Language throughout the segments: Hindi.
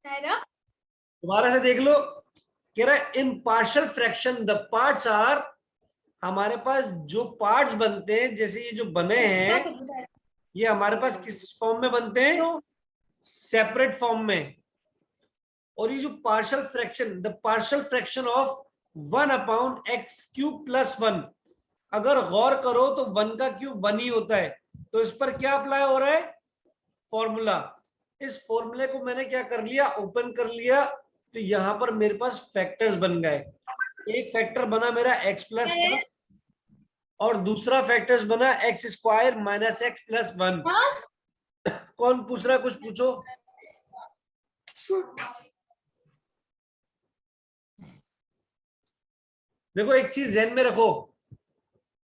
दोबारा से देख लो, कह रहा है in partial fraction the parts are, हमारे पास जो पार्ट्स बनते हैं, जैसे ये जो बने हैं, ये हमारे पास किस फॉर्म में बनते हैं? सेपरेट फॉर्म में। और ये जो partial fraction, the partial fraction of 1/x³ + 1, अगर गौर करो तो 1 का क्यूब 1 ही होता है। तो इस पर क्या अप्लाई हो रहा है? फॉर्मूला। इस फॉर्मूले को मैंने क्या कर लिया? ओपन कर लिया। तो यहां पर मेरे पास फैक्टर्स बन गए। एक फैक्टर बना मेरा x+1 और दूसरा फैक्टर्स बना x² - x + 1। कौन पूछ रहा है? कुछ पूछो। देखो एक चीज ध्यान में रखो,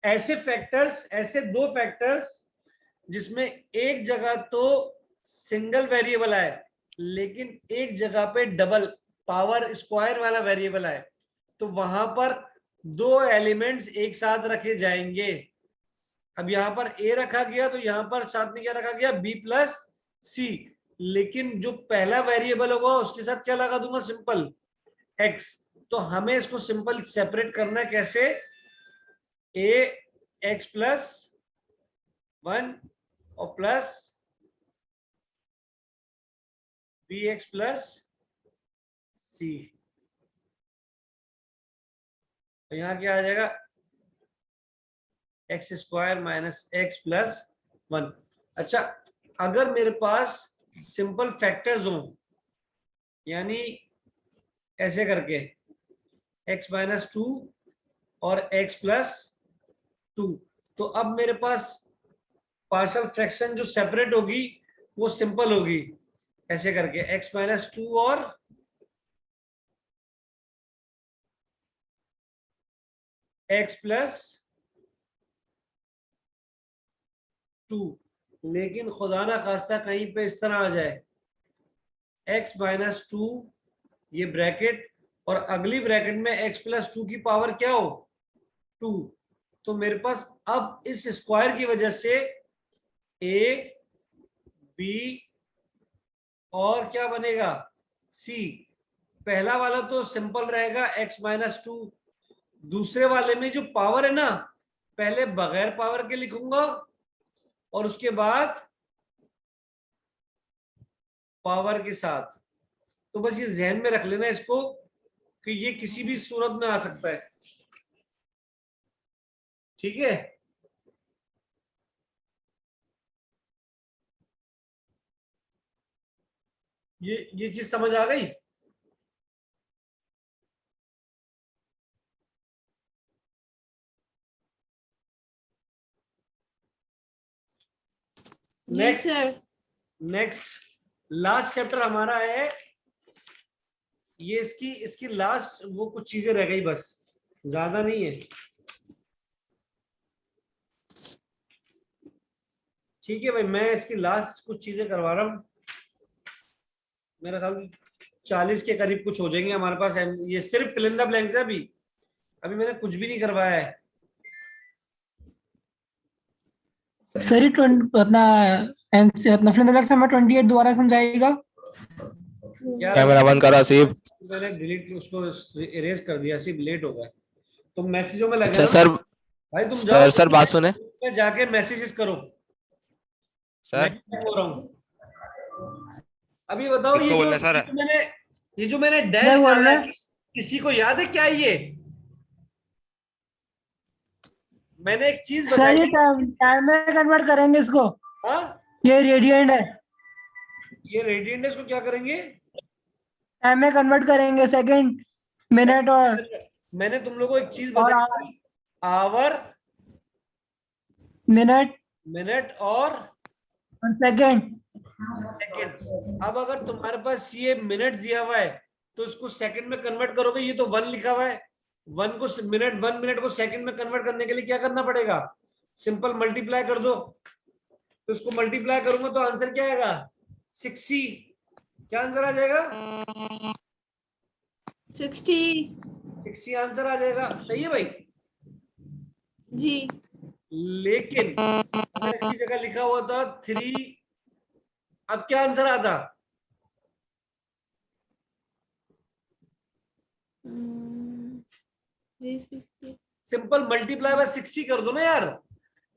ऐसे फैक्टर्स, ऐसे दो फैक्टर्स जिसमें एक जगह तो सिंगल वेरिएबल है लेकिन एक जगह पे डबल पावर स्क्वायर वाला वेरिएबल है, तो वहां पर दो एलिमेंट्स एक साथ रखे जाएंगे। अब यहां पर a रखा गया तो यहां पर साथ में क्या रखा गया? b+c। लेकिन जो पहला वेरिएबल होगा उसके साथ क्या लगा दूंगा? Simple x। तो हमें इसको सिंपल सेपरेट करना है। कैसे? ax+1 और प्लस bx+c। तो यहां क्या आ जाएगा? x² - x + 1। अच्छा, अगर मेरे पास सिंपल फैक्टर्स हो, यानी ऐसे करके x - 2 और x + 2, तो अब मेरे पास पार्शियल फ्रैक्शन जो सेपरेट होगी वो सिंपल होगी। ऐसे करके x - 2 और x + 2। लेकिन खुदा ना खास्ता कहीं पे इस तरह आ जाए x - 2, ये ब्रैकेट, और अगली ब्रैकेट में x + 2 की पावर क्या हो? 2। तो मेरे पास अब इस स्क्वायर की वजह से a b और क्या बनेगा? c। पहला वाला तो सिंपल रहेगा x - 2। दूसरे वाले में जो पावर है ना, पहले बगैर पावर के लिखूंगा और उसके बाद पावर के साथ। तो बस ये जहन में रख लेना इसको कि ये किसी भी सूरत में आ सकता है। ठीक है? ये चीज समझ आ गई? नेक्स्ट लास्ट चैप्टर हमारा है ये। इसकी लास्ट वो कुछ चीजें रह गई, बस ज्यादा नहीं है। ठीक है भाई, मैं इसकी लास्ट कुछ चीजें करवा रहा हूँ। मेरा ख्याल 40 के करीब कुछ हो जाएंगे हमारे पास। ये सिर्फ फिल इन द ब्लैंक्स है। अभी अभी मैंने कुछ भी नहीं करवाया है। सर ये अपना अपना फिल्म में 28 दोबारा समझाएगा। कैमरा बंद करो आसिफ। मैंने डिलीट उसको इरेज कर दिया, सिर्फ लेट हो गया। तुम मैसेजों में लगे अच्छा ना सर, भाई, तुम जाओ सर बात सुने जाके मैसेजेस करो। मैं सर। हो रहा हूँ। अभी बताओ, किसको बोलना है सर? ये जो मैंने डैश डाला है, किसी को याद है क्या ये? मैंने एक चीज सर ये बताई। टाइम में कन्वर्ट करेंगे इसको। हाँ, ये रेडियंट है। ये रेडियंट है, इसको क्या करेंगे? टाइम में कन्वर्ट करेंगे, सेकंड, मिनट और मैंने तुम लोगों को एक चीज आवर। बताई, आवर, मिनट मिनट और सेकंड। सेकंड। अब अगर तुम्हारे पास ये मिनट दिया हुआ है तो इसको सेकंड में कन्वर्ट करोगे। ये तो 1 लिखा हुआ है। 1 मिनट को सेकंड में कन्वर्ट करने के लिए क्या करना पड़ेगा? सिंपल मल्टीप्लाई कर दो। तो इसको मल्टीप्लाई करूंगा तो आंसर क्या आएगा? 60। क्या आंसर आ जाएगा? 60 आंसर आ जाएगा। सही है भाई जी। लेकिन अगर इसकी जगह लिखा हुआ था 3, अब क्या आंसर आता? 360 सिंपल मल्टीप्लाई बाय 60 कर दो ना यार,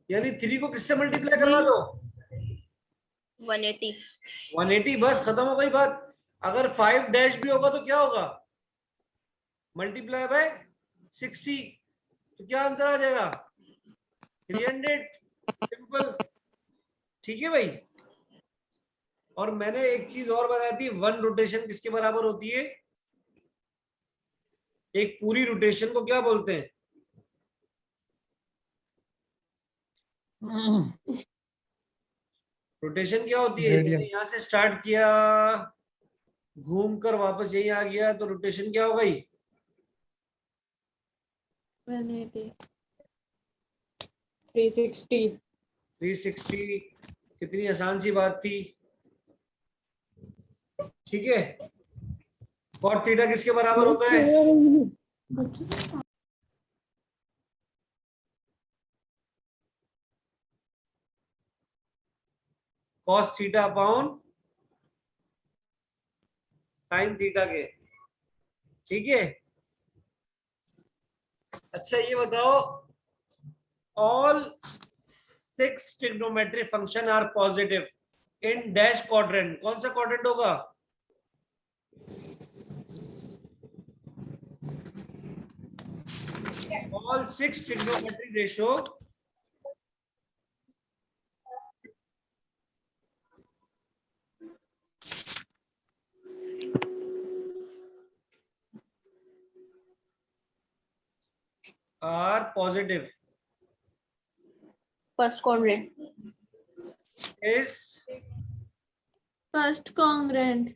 यानी 3 को किससे मल्टीप्लाई करवा दो? 180 180, बस खत्म हो गई बात। अगर 5 डैश भी होगा तो क्या होगा? मल्टीप्लाई बाय 60, तो क्या आंसर आ जाएगा? 300। सिंपल, ठीक है भाई। और मैंने एक चीज और बताई थी, 1 रोटेशन किसके बराबर होती है? एक पूरी रोटेशन को क्या बोलते हैं? रोटेशन क्या होती है? रेडियन। यहाँ से स्टार्ट किया, घूमकर वापस यही आ गया, तो रोटेशन क्या हो गई? 180 360 360। कितनी आसान सी बात थी, ठीक है। कॉट थीटा किसके बराबर होता है? Cos theta upon sine theta के, ठीक है। अच्छा ये बताओ, all 6 trigonometric function are positive in dash quadrant. कौन सा क्वाड्रेंट होगा? All 6 trigonometric ratio are positive first congruent is first congruent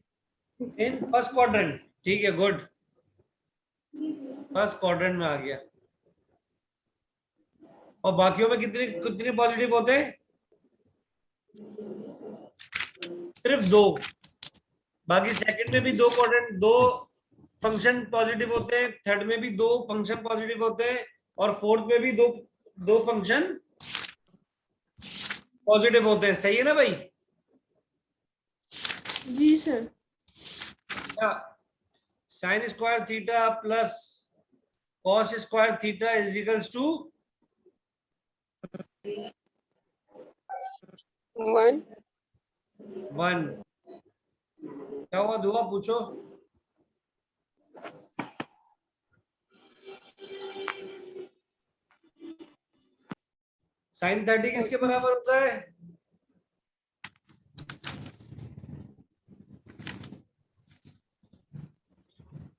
in first quadrant, ठीक है, गुड। फर्स्ट क्वाड्रेंट में आ गया। और बाकियों में कितने कितने पॉजिटिव होते हैं? सिर्फ 2। बाकी सेकंड में भी 2 क्वाड्रेंट, 2 फंक्शन पॉजिटिव होते हैं, थर्ड में भी 2 फंक्शन पॉजिटिव होते हैं, और फोर्थ में भी 2 फंक्शन पॉजिटिव होते हैं। सही है ना भाई? जी sir. Sine square theta plus cos square theta is equals to 1 1। क्या हुआ दुआ, पूछो। साइन 30 किसके बराबर होता है?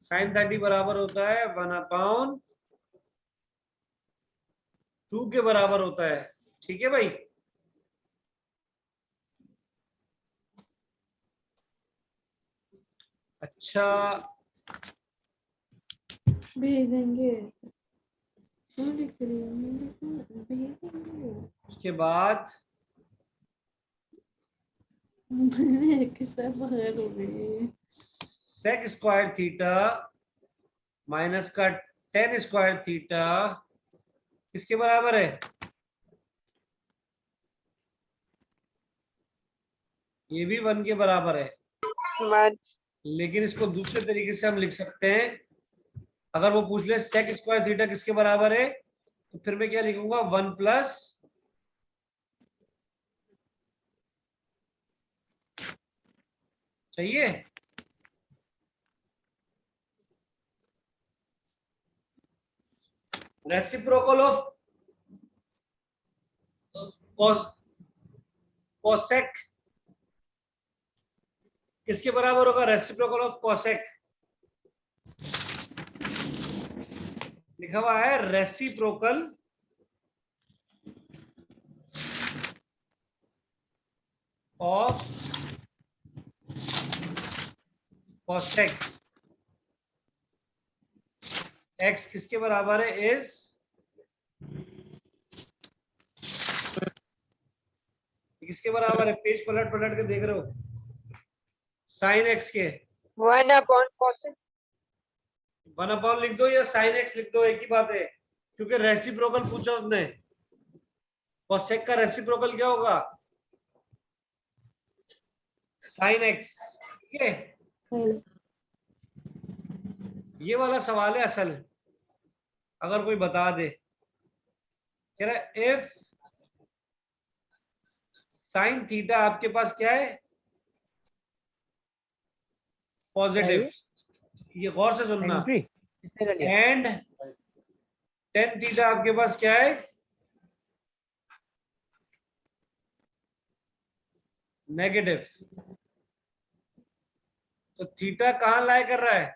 साइन 30 बराबर होता है 1/2 के बराबर होता है, ठीक है भाई। अच्छा भेजेंगे। क्यों लिख रही हो? भेजेंगे। उसके बाद मैंने किससे बगैर हो गई। सेक स्क्वायर थीटा माइनस का टेन स्क्वायर थीटा किसके बराबर है? ये भी 1 के बराबर है, 1 लेकिन इसको दूसरे तरीके से हम लिख सकते हैं। अगर वो पूछ ले सेक स्क्वायर थीटा किसके बराबर है, तो फिर मैं क्या लिखूंगा? 1 प्लस चाहिए रेसिप्रोकल ऑफ कोसेक किसके बराबर होगा? रेसिप्रोकल ऑफ कोसेक लिखा हुआ है, रेसिप्रोकल ऑफ कोसेक एक्स किसके बराबर है? इज किसके बराबर है? पेज पलट पलट के देख रहे हो, साइन एक्स के 1/cosec 1 लिख दो या साइन एक्स लिख दो, एक ही बात है, क्योंकि रेसिप्रोकल पूछा उसने। कोसेक का रेसिप्रोकल क्या होगा? साइन एक्स, ठीक है। ये वाला सवाल है असल, अगर कोई बता दे। कह रहा है इफ साइन थीटा आपके पास क्या है, पॉजिटिव, ये गौर से सुनना, एंड टेन थीटा आपके पास क्या है, नेगेटिव। तो थीटा कहां लाई कर रहा है,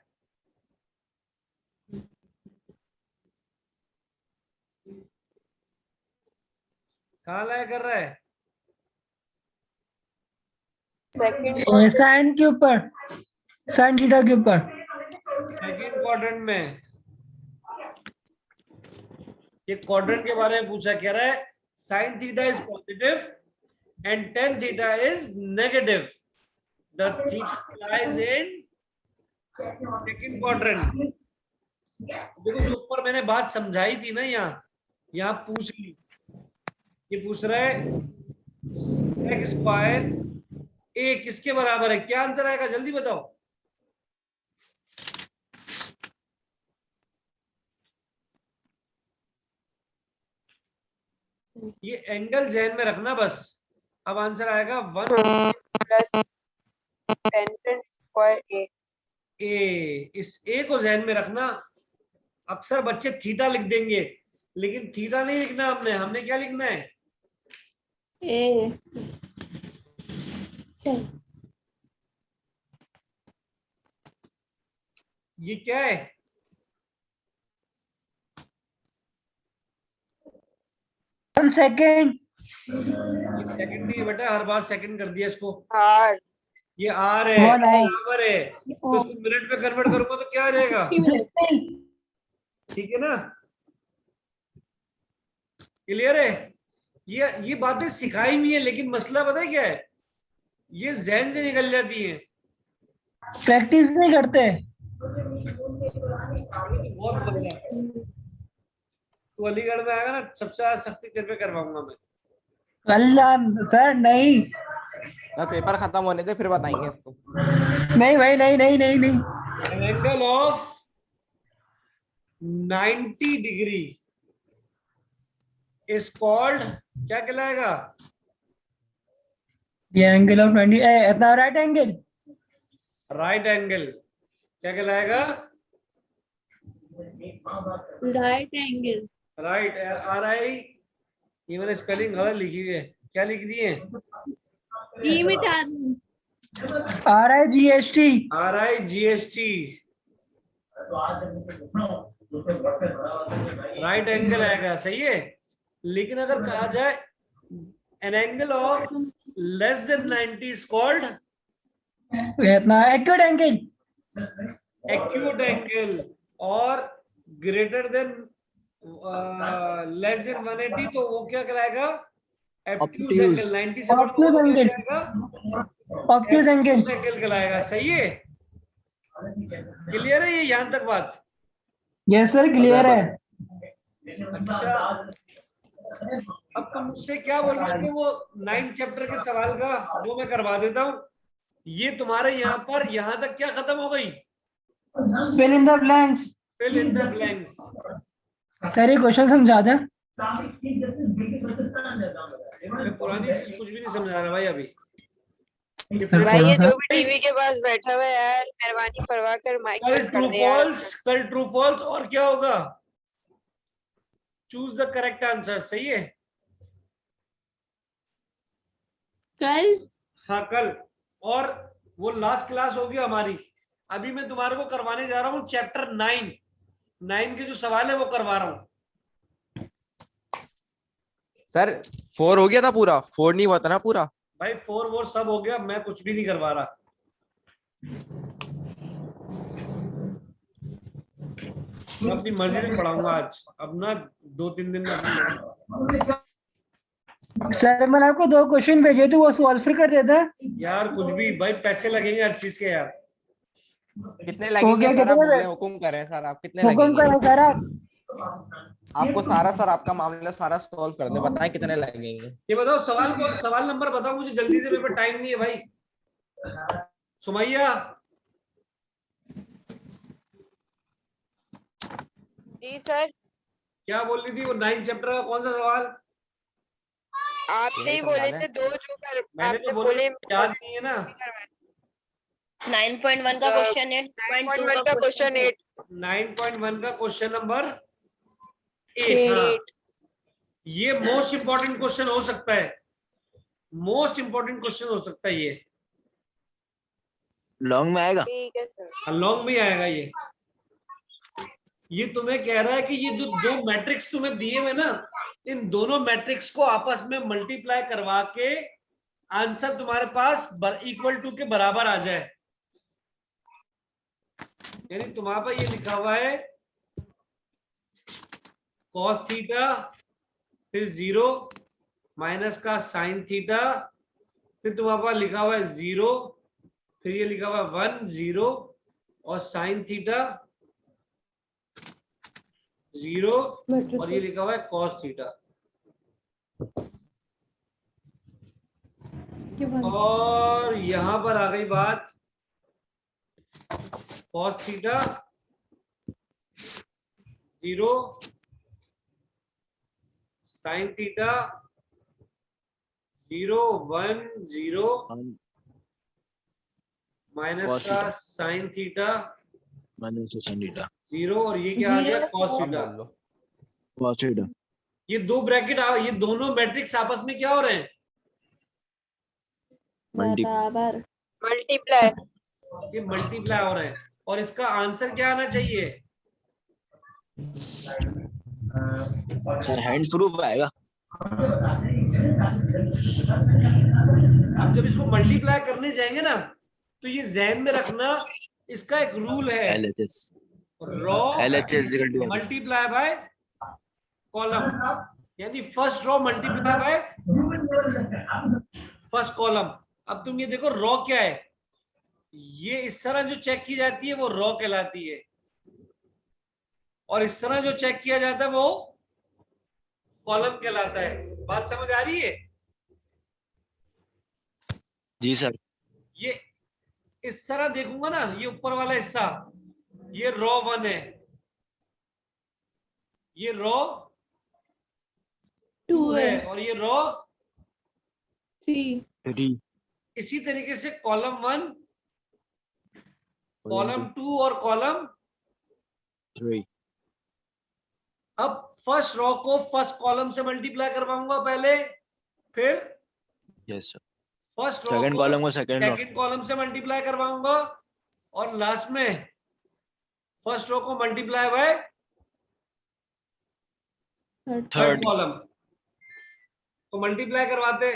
कहां लाई कर रहा है, सेकंड साइन के ऊपर, साइन थीटा के ऊपर। सेकंड क्वाड्रेंट में। ये क्वाड्रेंट के बारे में पूछा, कह रहा है sine theta is positive and tan theta is negative, the theta lies in second quadrant. देखो जो ऊपर मैंने बात समझाई थी ना, यहाँ पूछ ली, ये पूछ रहा है एक्स स्क्वायर ए किसके बराबर है, क्या आंसर आएगा जल्दी बताओ। ये एंगल जहन में रखना बस। अब आंसर आएगा 1 प्लस टेन स्क्वायर ए। ए, इस ए को जहन में रखना। अक्सर बच्चे थीटा लिख देंगे, लेकिन थीटा नहीं लिखना हमने क्या लिखना है, ए ये क्या है, वन सेकेंड। सेकंड नहीं है बेटा, हर बार सेकंड कर दिया इसको। आर ये आर है, One है। बराबर है, तो इसको मिनट में कन्वर्ट करूंगा तो क्या आ जाएगा, ठीक है ना, क्लियर है। ये बातें सिखाई हुई है, लेकिन मसला पता है क्या है, ये जहन से निकल जाती है, प्रैक्टिस नहीं करते। बहुत बढ़िया। तू अलीगढ़ में आएगा ना, सबसे ज्यादा सख्ती तेरे पे करवाऊंगा मैं। अल्लाह सर नहीं, सर पेपर खत्म होने दे फिर बताएंगे इसको। नहीं भाई, नहीं नहीं नहीं नहीं। An angle of 90 degree is called, क्या कहलाएगा, ये एंगल ऑफ 90 इतना राइट एंगल। Right angle. क्या कहलाएगा, राइट एंगल। राइट, आर आई, ये मैंने स्पेलिंग गलत लिखी हुई है, क्या लिख दी है, ई मिटा दूं। RIGST। RIGST, राइट एंगल आएगा, सही है। लेकिन अगर कहा जाए an angle of less than 90 is called इतना एक्यूट एंगल। एक्यूट एंगल, और ग्रेटर देन लेस देन 180 तो वो क्या कहलाएगा, obtuse एंगल। 90 से बड़ा तो वो क्या कहलाएगा, ऑब्ट्यूज एंगल। obtuse एंगल कहलाएगा, सही है। क्लियर है ये यहां तक बात। यस सर, क्लियर है। अच्छा, अब तुम मुझसे क्या बोल रहे थे, वो 9th चैप्टर के सवाल का वो मैं करवा देता हूँ। ये तुम्हारे यहाँ पर यहाँ तक क्या खत्म हो गई, fill in the blanks. Fill in the blanks. Sir ये क्वेश्चन समझा दे। मैं पुरानी चीज कुछ भी नहीं समझा रहा भाई अभी। सर भाई ये थोड़ा जो भी टीवी के पास बैठा हुआ है यार, मेहरबानी फरवा कर माइक कल कर ट्रू दे यार। फॉल्स, कल ट्रू फॉल्स, और क्या होगा, चूज द करेक्ट आंसर, सही है। कल हाँ कल, और वो लास्ट क्लास होगी हमारी। अभी मैं तुम्हारे को करवाने जा रहा हूँ चैप्टर 9 के जो सवाल है वो करवा रहा हूँ। सर 4 हो गया था पूरा, 4 नहीं हुआ था ना पूरा। भाई 4 वो सब हो गया, मैं कुछ भी नहीं करवा रहा। मैं अपनी मर्जी से पढ़ाऊंगा आज, अब ना 2-3 दिन में। सर मैंने आपको 2 क्वेश्चन भेजे थे, वो सॉल्व कर देता। यार कुछ भी भाई, पैसे लगेंगे हर चीज के यार। कितने लगेंगे गया, सर, आप कितने बोले हुकुम करें सर, आप कितने हुक्म लगेंगे। करो सर आप। आपको सारा सर आपका मामला सारा सॉल्व कर दे, बताएं कितने लगेंगे। ये बताओ सवाल नंबर बताओ मुझे जल्दी से, मेरे पे टाइम नहीं है भाई। सुमैया जी सर, क्या बोल रही थी वो 9 चैप्टर का कौन सा सवाल? आपने ही यही बोले सवाल है। थे दो जो कर मैंने तो आपने बोला बोले याद नहीं है ना। 9.1 का क्वेश्चन 8.2 का क्वेश्चन 8 9.1 का क्वेश्चन नंबर 8। Eight. हाँ, ये मोस्ट इंपॉर्टेंट क्वेश्चन हो सकता है, मोस्ट इंपॉर्टेंट क्वेश्चन हो सकता है लॉन्ग में आएगा। ठीक है सर। लॉन्ग में आएगा ये तुम्हें कह रहा है कि ये जो दो मैट्रिक्स तुम्हें दिए हुए ना, इन दोनों मैट्रिक्स को आपस में मल्टीप्लाई करवा के आंसर तुम्हारे पास इक्वल टू के बराबर आ जाए। यानी तुम्हारे पास ये लिखा हुआ है cos थीटा, फिर 0 माइनस का sin थीटा, फिर तुम्हारे पास लिखा हुआ है 0, फिर ये लिखा हुआ है 1 0 और sin थीटा 0 और ये लिखा हुआ है cos थीटा। और यहां पर आ गई बात cos theta 0 sin theta 0 1 0 minus Cos का theta. sin theta minus sin theta 0 और ये क्या आ गया cos थीटा। cos theta. ये दो ब्रैकेट ये दोनों मैट्रिक्स आपस में क्या हो रहे हैं? बराबर। मल्टीप्लाई ये मल्टीप्लाई हो रहे हैं और इसका आंसर क्या आना चाहिए? सर हैंड प्रूफ आएगा। अब जब इसको मल्टीप्लाई करने जाएंगे ना तो ये ज़हन में रखना, इसका एक रूल है, LHS row LHS multiply by column, यानी first row multiply by first column. अब तुम ये देखो रॉ क्या है, ये इस तरह जो चेक की जाती है वो रॉ कहलाती है और इस तरह जो चेक किया जाता है वो कॉलम कहलाता है। बात समझ आ रही है? जी सर। ये इस तरह देखूंगा ना, ये ऊपर वाला हिस्सा ये रॉ 1 है, ये रॉ 2 है और ये रॉ 3. इसी तरीके से कॉलम 1, कॉलम 2 और कॉलम 3। अब फर्स्ट रॉ को फर्स्ट कॉलम से मल्टीप्लाई करवाऊंगा पहले, फिर yes sir. First row second column को सेकंड कॉलम से मल्टीप्लाई करवाऊंगा और लास्ट में फर्स्ट रो को मल्टीप्लाई बाय थर्ड कॉलम। तो मल्टीप्लाई करवाते,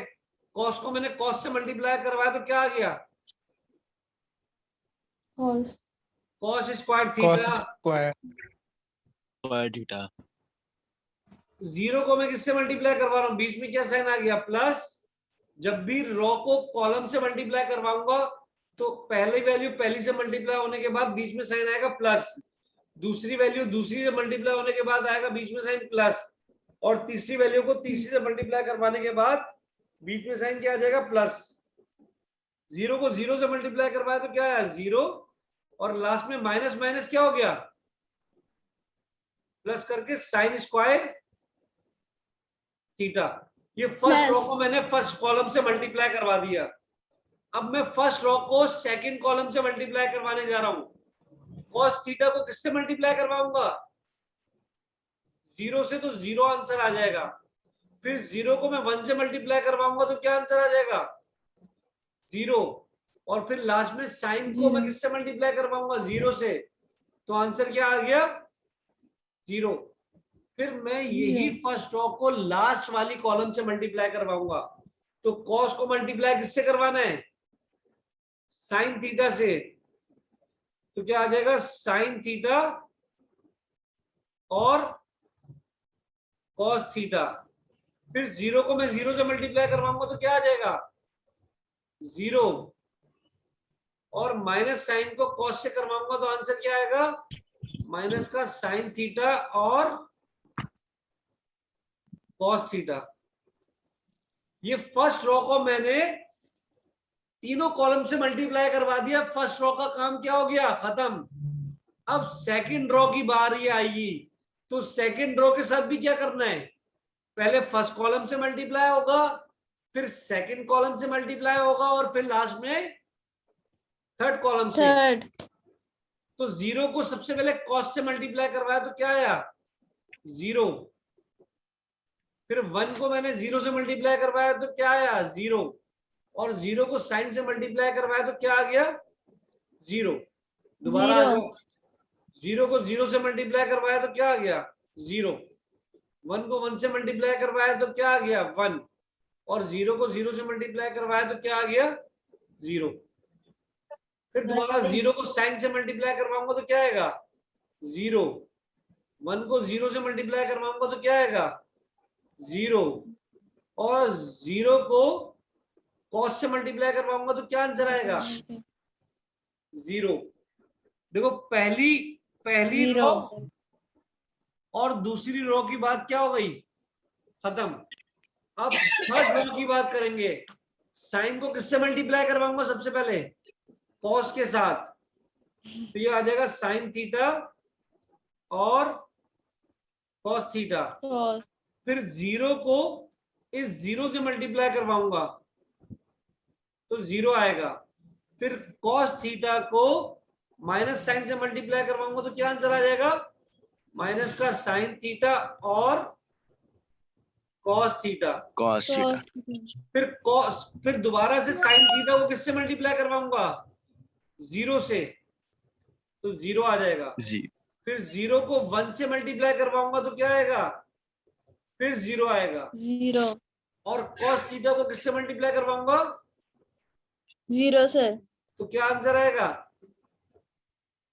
कॉस को मैंने कॉस से मल्टीप्लाई करवाया तो क्या आ गया? Cos. Cos square cos theta. square theta. 0 को मैं किससे मल्टीप्लाई करवा रहा हूँ? बीच में क्या साइन आ गया? प्लस। जब भी रो को कॉलम से मल्टीप्लाई करवाऊंगा तो पहली वैल्यू पहली से मल्टीप्लाई होने के बाद बीच में साइन आएगा प्लस, दूसरी वैल्यू दूसरी से मल्टीप्लाई होने के बाद आएगा बीच में साइन प्लस, और तीसरी वैल्यू को तीसरी से मल्टीप्लाई करवाने के बाद बीच में साइन क्या आ जाएगा? प्लस। 0 को 0 से मल्टीप्लाई करवाया तो क्या आया? 0 और लास्ट में माइनस माइनस क्या हो गया? प्लस करके साइन स्क्वायर थीटा। ये फर्स्ट रो को मैंने फर्स्ट कॉलम से मल्टीप्लाई करवा दिया। अब मैं फर्स्ट रो को सेकंड कॉलम से मल्टीप्लाई करवाने जा रहा हूं। कॉस थीटा को किससे मल्टीप्लाई करवाऊंगा? 0 से, तो 0 आंसर आ जाएगा। फिर 0 को मैं 1 से मल्टीप्लाई करवाऊंगा तो क्या आंसर आ जाएगा? 0। और फिर लास्ट में साइन को मैं किससे मल्टीप्लाई करवाऊंगा? 0 से, तो आंसर क्या आ गया? 0। फिर मैं यही फर्स्ट रो को लास्ट वाली कॉलम से मल्टीप्लाई करवाऊंगा। तो कॉस को मल्टीप्लाई किससे करवाना है? साइन थीटा से। तो क्या आ जाएगा? साइन थीटा और कॉस थीटा। फिर 0 को मैं 0 से मल्टीप्लाई करवाऊंगा तो क्या आ जाएगा? 0। और माइनस साइन को कॉस से करवाऊंगा तो आंसर क्या आएगा? माइनस का साइन थीटा और कॉस थीटा। ये फर्स्ट रो को मैंने तीनों कॉलम से मल्टीप्लाई करवा दिया। फर्स्ट रो का काम क्या हो गया? खत्म। अब सेकंड रो की बारी आएगी। तो सेकंड रो के साथ भी क्या करना है, पहले फर्स्ट कॉलम से मल्टीप्लाई होगा, फिर सेकंड कॉलम से मल्टीप्लाई होगा और फिर लास्ट में थर्ड कॉलम से। थर्ड। तो 0 को सबसे पहले कॉस से मल्टीप्लाई करवाया तो क्या आया 0, फिर 1 को मैंने 0 से मल्टीप्लाई करवाया तो क्या आया 0, और 0 को साइन से मल्टीप्लाई करवाया तो क्या आ गया 0। दोबारा आ जाओ, 0 को 0 से मल्टीप्लाई करवाया तो क्या आ गया 0, 1 को 1 से मल्टीप्लाई करवाया तो क्या आ गया 1, और 0 को 0 से मल्टीप्लाई करवाया तो क्या आ गया 0। फिर दोबारा 0 को साइन से मल्टीप्लाई करवाऊंगा तो क्या आएगा 0, 1 को 0 से मल्टीप्लाई करवाऊंगा तो क्या आएगा 0, और 0 को कॉस से मल्टीप्लाई करवाऊंगा तो क्या आंसर आएगा 0। देखो पहली जीरो। रो और दूसरी रो की बात क्या हो गई, खत्म। अब थर्ड रो की बात करेंगे। साइन को किससे मल्टीप्लाई करवाऊंगा सबसे पहले कॉस के साथ, तो ये आ जाएगा साइन थीटा और कॉस थीटा। फिर 0 को इस 0 से मल्टीप्लाई करवाऊंगा तो 0 आएगा। फिर कॉस थीटा को माइनस साइन से मल्टीप्लाई करवाऊंगा तो क्या आंसर आ जाएगा माइनस का साइन थीटा और कॉस थीटा। फिर दोबारा से साइन थीटा को किससे मल्टीप्लाई करवाऊंगा 0 से, तो 0 आ जाएगा। फिर 0 को 1 से मल्टीप्लाई करवाऊंगा तो क्या आएगा फिर 0 आएगा। 0 और कॉस थीटा को किससे मल्टीप्लाई करवाऊंगा 0 सर। तो क्या आंसर आएगा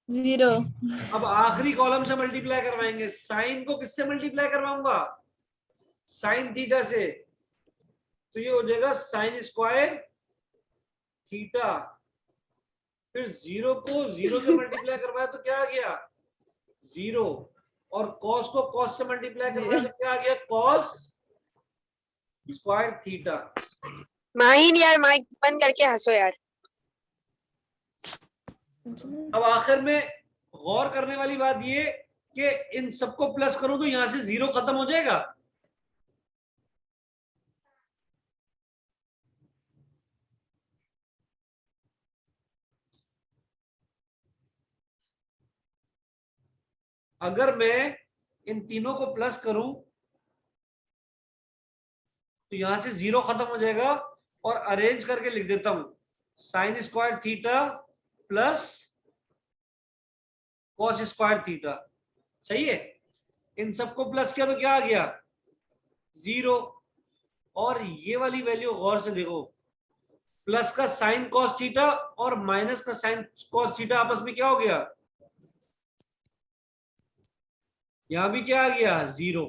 0। अब आखिरी कॉलम से मल्टीप्लाई करवाएंगे। साइन को किससे मल्टीप्लाई करवाऊंगा साइन थीटा से, तो ये हो जाएगा साइन स्क्वायर थीटा। फिर 0 को 0 से मल्टीप्लाई करवाया तो क्या आ गया 0, और कॉस को कॉस से मल्टीप्लाई करवाया तो क्या आ गया कॉस स्क्वायर थीटा। माहिन यार माइक बंद करके हंसो यार। अब आखिर में गौर करने वाली बात ये कि इन सबको प्लस करूं तो यहां से 0 खत्म हो जाएगा। अगर मैं इन तीनों को प्लस करूं तो यहां से 0 खत्म हो जाएगा, और अरेंज करके लिख देता हूं sign square theta plus cos square theta. सही है, इन सबको प्लस किया तो क्या आ गया 0, और ये वाली वैल्यू गौर से देखो, प्लस का साइन कॉस थीटा और माइनस का साइन कॉस थीटा आपस में क्या हो गया, यहां भी क्या आ गया 0,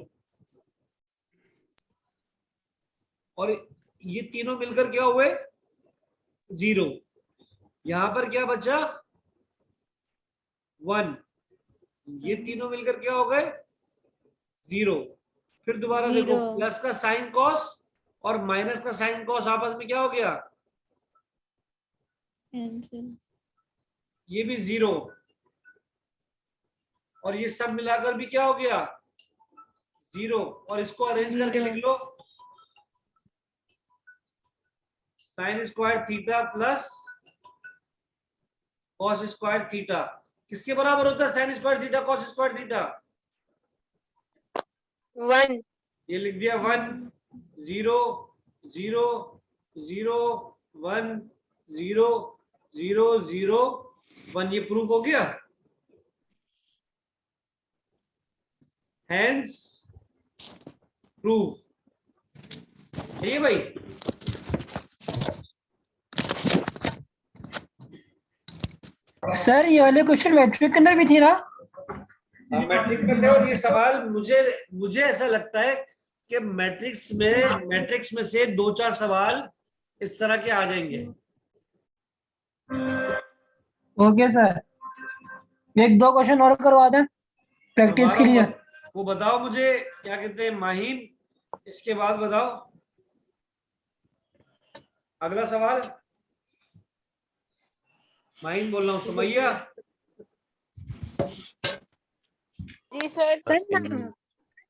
और ये तीनों मिलकर क्या हुए 0। यहां पर क्या बचा 1, ये तीनों मिलकर क्या हो गए 0। फिर दोबारा देखो प्लस का साइन कॉस और माइनस का साइन कॉस आपस में क्या हो गया, ये भी 0, और ये सब मिलाकर भी क्या हो गया 0, और इसको अरेंज करके लिख लो sine square theta plus cos square theta. किसके बराबर होता है sine square theta cos square theta 1। ये लिख दिया 1, 0 0 0 1 0 0 0 1, ये प्रूफ हो गया। Hence proof. सही है भाई। सर ये वाले क्वेश्चन मैट्रिक के अंदर भी थी ना? मैट्रिक्स में थे, और ये सवाल मुझे ऐसा लगता है कि मैट्रिक्स में से 2-4 सवाल इस तरह के आ जाएंगे। ओके सर, 1-2 क्वेश्चन और करवा दें प्रैक्टिस के लिए। वो बताओ मुझे क्या कहते हैं माहिन, इसके बाद बताओ अगला सवाल। माहिन बोल रहा हूँ, सुमैया जी सर।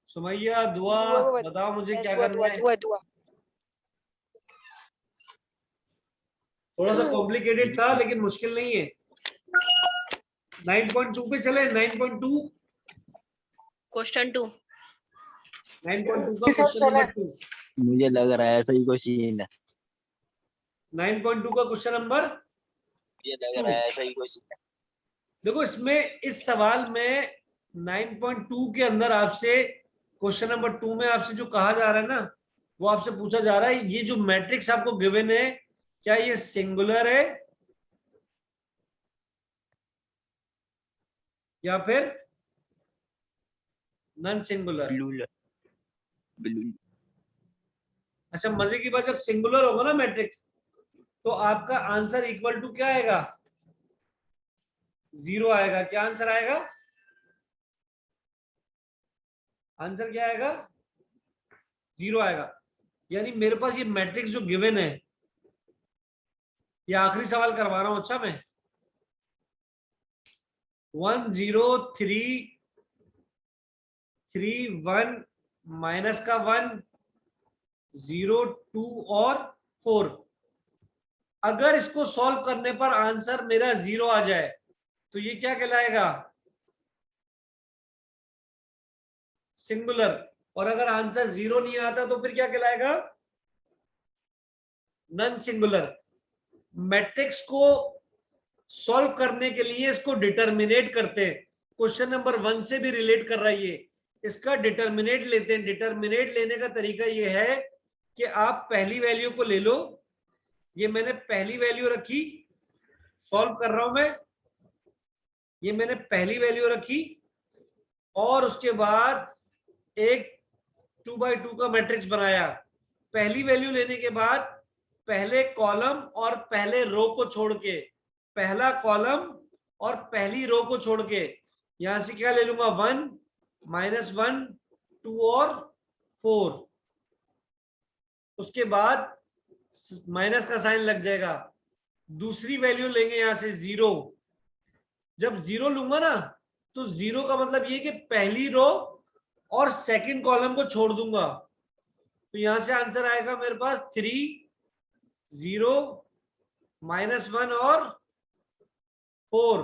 सुमैया दुआ दुआ को बताओ मुझे क्या दुआ करना दुआ है। दुआ दुआ। थोड़ा सा कॉम्प्लिकेटेड था लेकिन मुश्किल नहीं है। 9.2 पे चले। 9.2 क्वेश्चन 2। 9.2 का क्वेश्चन नंबर 2। मुझे लग रहा है सही क्वेश्चन है। 9.2 का क्वेश्चन नंबर। मुझे लग रहा है सही क्वेश्चन है। देखो इसमें इस सवाल में 9.2 के अंदर आपसे क्वेश्चन नंबर 2 में आपसे जो कहा जा रहा है ना, वो आपसे पूछा जा रहा है ये जो मैट्रिक्स आपको गिवन है क्या ये सिंगुलर है या फिर नॉन सिंगुलर। अच्छा मजे की बात, जब सिंगुलर होगा ना मैट्रिक्स तो आपका आंसर इक्वल टू क्या आएगा? 0 आएगा। क्या आंसर आएगा? आंसर क्या आएगा? 0 आएगा। यानी मेरे पास ये मैट्रिक्स जो गिवन है, ये आखिरी सवाल करवा रहा हूं। अच्छा मैं 1 0 3 3 1 माइनस का 1 0 2 और 4, अगर इसको सॉल्व करने पर आंसर मेरा 0 आ जाए तो ये क्या कहलाएगा? सिंगुलर। और अगर आंसर 0 नहीं आता तो फिर क्या कहलाएगा? Non singular. मैट्रिक्स को सॉल्व करने के लिए इसको डिटर्मिनेट करते हैं। क्वेश्चन नंबर 1 से भी रिलेट कर रहा है ये। इसका डिटर्मिनेट लेते हैं। डिटर्मिनेट लेने का तरीका ये है कि आप पहली वैल्यू को ले लो। ये मैंने पहली वैल्यू रखी, सॉल्व कर रहा हूं मैं। ये मैंने पहली वैल्यू रखी और उसके बाद एक 2x2 का मैट्रिक्स बनाया। पहली वैल्यू लेने के बाद पहले कॉलम और पहले रो को छोड़ के, पहला कॉलम और पहली रो को छोड़ के यहां से क्या ले लूंगा? 1 -1 2 और 4। उसके बाद माइनस का साइन लग जाएगा। दूसरी वैल्यू लेंगे यहां से 0। जब 0 लूंगा ना तो 0 का मतलब ये कि पहली रो और सेकंड कॉलम को छोड़ दूंगा। तो यहां से आंसर आएगा मेरे पास 3 0 -1 और 4।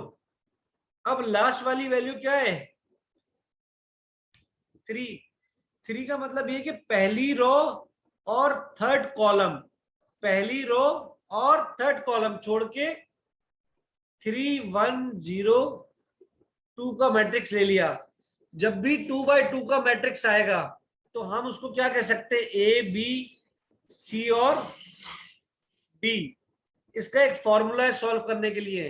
अब लास्ट वाली वैल्यू क्या है? 3। 3 का मतलब ये कि पहली रो और थर्ड कॉलम, पहली रो और थर्ड कॉलम छोड़ के 3 1 0 2 का मैट्रिक्स ले लिया। जब भी 2x2 का मैट्रिक्स आएगा तो हम उसको क्या कह सकते हैं? ए बी सी और डी। इसका एक फॉर्मूला है सॉल्व करने के लिए,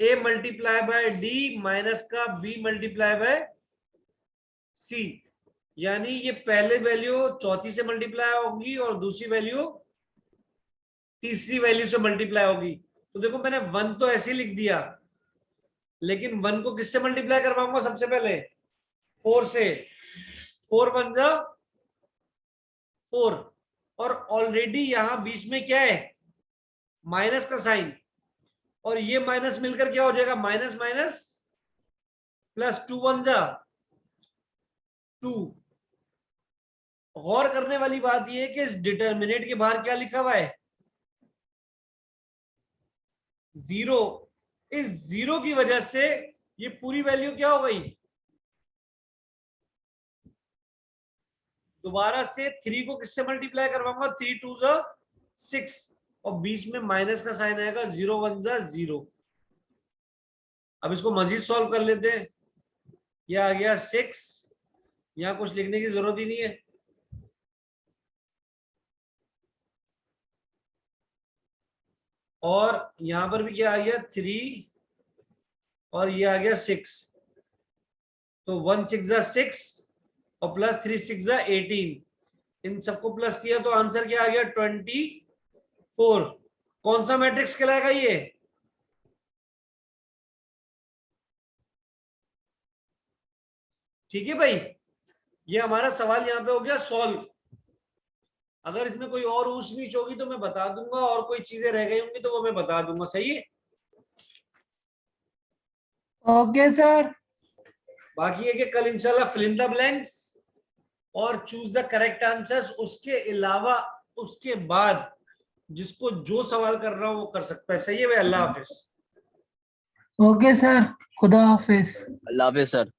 A multiply by D minus का बी मल्टीप्लाई बाय सी। यानी ये पहले वैल्यू चौथी से मल्टीप्लाई होगी और दूसरी वैल्यू तीसरी वैल्यू से मल्टीप्लाई होगी। तो देखो मैंने 1 तो ऐसे लिख दिया, लेकिन 1 को किससे मल्टीप्लाई करवाऊंगा? सबसे पहले 4 से। 4 1 जा 4। और ऑलरेडी यहां बीच में क्या है? माइनस का साइन। और ये माइनस मिलकर क्या हो जाएगा? माइनस माइनस प्लस 2 1 जा 2। गौर करने वाली बात यह है कि इस डिटर्मिनेट के बाहर क्या लिखा हुआ है? 0। इस 0 की वजह से ये पूरी वैल्यू क्या हो गई? दोबारा से 3 को किससे मल्टीप्लाई करवाऊंगा? 3 2 जा 6 और बीच में माइनस का साइन आएगा। 0 1 जा 0। अब इसको मजीद सॉल्व कर लेते हैं। ये आ गया 6। यहां कुछ लिखने की जरूरत ही नहीं है। और यहां पर भी क्या आ गया? 3 और ये आ गया 6। तो 1 6 जा 6 और प्लस 3 6 जा 18। इन सबको प्लस किया तो आंसर क्या आ गया? 24। कौन सा मैट्रिक्स कहलाएगा ये? ठीक है भाई, ये हमारा सवाल यहाँ पे हो गया सॉल्व। अगर इसमें कोई और ऊंच नीच होगी तो मैं बता दूंगा, और कोई चीजें रह गई होंगी तो वो मैं बता दूंगा। सही है? Okay sir. बाकी है कि कल इंशाल्लाह फिल इन द ब्लैंक्स और चूज द करेक्ट आंसर्स, उसके अलावा उसके बाद जिसको जो सवाल कर रहा हो वो कर सकता है। सही है भाई, अल्लाह हाफिज। ओके सर, खुदा हाफिज। अल्लाह हाफिज सर।